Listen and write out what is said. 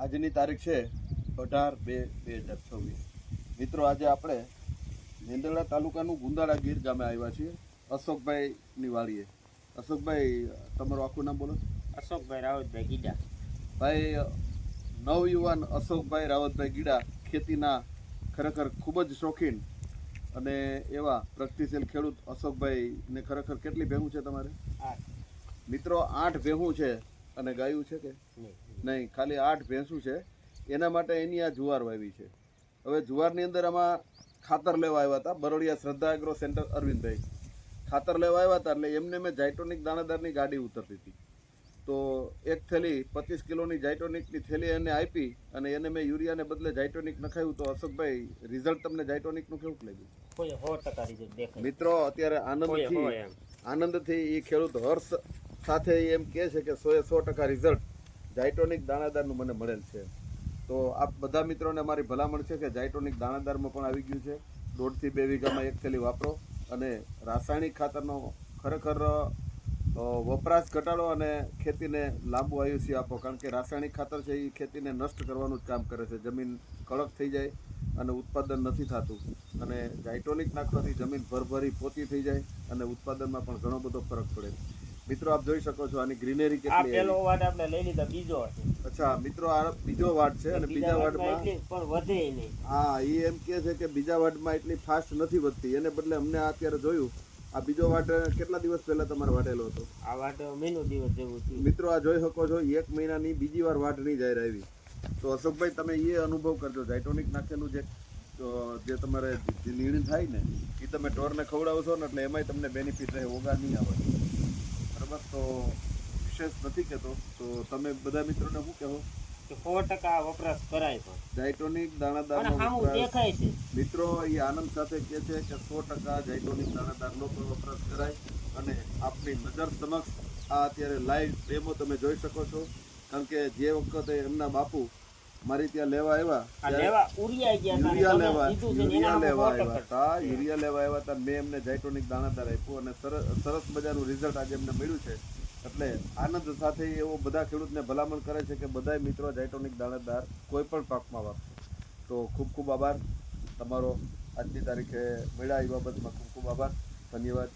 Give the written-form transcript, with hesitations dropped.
આજની તારીખ છે 18/2/2026. મિત્રો આજે આપણે મેંદરડા તાલુકાનું ગુંદાળા ગીર ગામે આવ્યા છીએ અશોકભાઈની વાડીએ. અશોકભાઈ, તમારું આખું નામ બોલો. અશોકભાઈ રાવતભાઈ ગીડા. ભાઈ, નવયુવાન અશોકભાઈ રાવતભાઈ ગીડા ખેતીના ખરેખર ખૂબ જ શોખીન અને એવા પ્રગતિશીલ ખેડૂત અશોકભાઈને ખરેખર કેટલી ભેહું છે તમારે? મિત્રો 8 ભેહું છે અને ગાયું છે કે નહીં? ખાલી 8 ભેંસું છે. એના માટે એની આ જુવાર વાવી છે. હવે જુવારની અંદર આમાં ખાતર લેવા આવ્યા હતા બરોડિયા શ્રદ્ધા એગ્રો સેન્ટર અરવિંદભાઈ. ખાતર લેવા આવ્યા હતા એટલે એમને મેં જાયટોનિક દાણાદારની ગાડી ઉતરતી હતી. તો એક થેલી 25 કિલોની જાયટોનિકની થેલી એને આપી અને એને મેં યુરિયાને બદલે જાયટોનિક નખાયું. તો અશોકભાઈ, રિઝલ્ટ તમને જાયટોનિકનું કેવું લાગ્યું? 100% રિઝલ્ટ દેખાય. મિત્રો અત્યારે આનંદથી એ ખેડૂત હર્ષ સાથે એમ કહે છે કે 100% રિઝલ્ટ જાયટોનિક દાણાદારનું મને મળેલ છે. તો આપ બધા મિત્રોને અમારી ભલામણ છે કે જાયટોનિક દાણાદારમાં પણ આવી ગયું છે. 1.5 થી 2 વીઘામાં એક થેલી વાપરો અને રાસાયણિક ખાતરનો ખરેખર વપરાશ ઘટાડો અને ખેતીને લાંબુ આયુષ્ય આપો. કારણ કે રાસાયણિક ખાતર છે એ ખેતીને નષ્ટ કરવાનું જ કામ કરે છે. જમીન કડક થઈ જાય અને ઉત્પાદન નથી થતું. અને જાયટોનિક નાખવાથી જમીન ભરભરી પોતી થઈ જાય અને ઉત્પાદનમાં પણ ઘણો બધો ફરક પડે. મિત્રો, આપ જોઈ શકો છો આની ગ્રીનરી કેટલી. આ પહેલો વાડ આપણે લઈ લીધો, બીજો છે. અચ્છા મિત્રો, આ બીજો વાડ છે અને બીજા વાડમાં પણ વધે નહીં. હા, એ એમ કહે છે કે બીજા વાડમાં એટલી ફાસ્ટ નથી વધતી. એને બદલે અમને અત્યારે જોયું આ બીજો વાડ કેટલા દિવસ પહેલા તમારે વાઢેલો હતો? આ વાડ મહિનો દિવસ જેવું થયું. મિત્રો, આ જોઈ શકો છો 1 મહિનાની બીજી વાર વાઢની જાહેર આવી. તો અશોકભાઈ, તમે એ અનુભવ કરજો. જાયટોનિક નાખેલું જે તમારે લીણ થાય ને એ તમે ઢોરને ખવડાવશો ને એટલે એમાંય તમને બેનિફિટ રહે, ઓગા નહીં આવે. બરાબર? તો વિશેષ નથી કહેતો. તો તમે બધા મિત્રોને શું કહેવો? 100% વપરાશ કરાય. પણ જાયટોનિક દાણાદારનો દેખાય છે. મિત્રો, એ આનંદ સાથે કહે છે કે 100% જાયટોનિક દાણાદારનો પણ વપરાશ કરાય. અને આપની નજર સમક્ષ આ અત્યારે લાઈવ ડેમો તમે જોઈ શકો છો. કારણ કે જે વખતે એમના બાપુ મારી ત્યાં લેવા આવ્યા, યુરિયા લેવા આવ્યા હતા, મેં એમને જાયટોનિક દાણાદાર આપ્યું અને સરસ મજાનું રિઝલ્ટ આજે એમને મળ્યું છે. એટલે આનંદ સાથે એવો બધા ખેડૂતને ભલામણ કરે છે કે બધા મિત્રો જાયટોનિક દાણાદાર કોઈ પણ પાકમાં વાપરો. તો ખૂબ ખૂબ આભાર તમારો. આજની તારીખે મળ્યા એ બાબતમાં ખૂબ ખૂબ આભાર. ધન્યવાદ.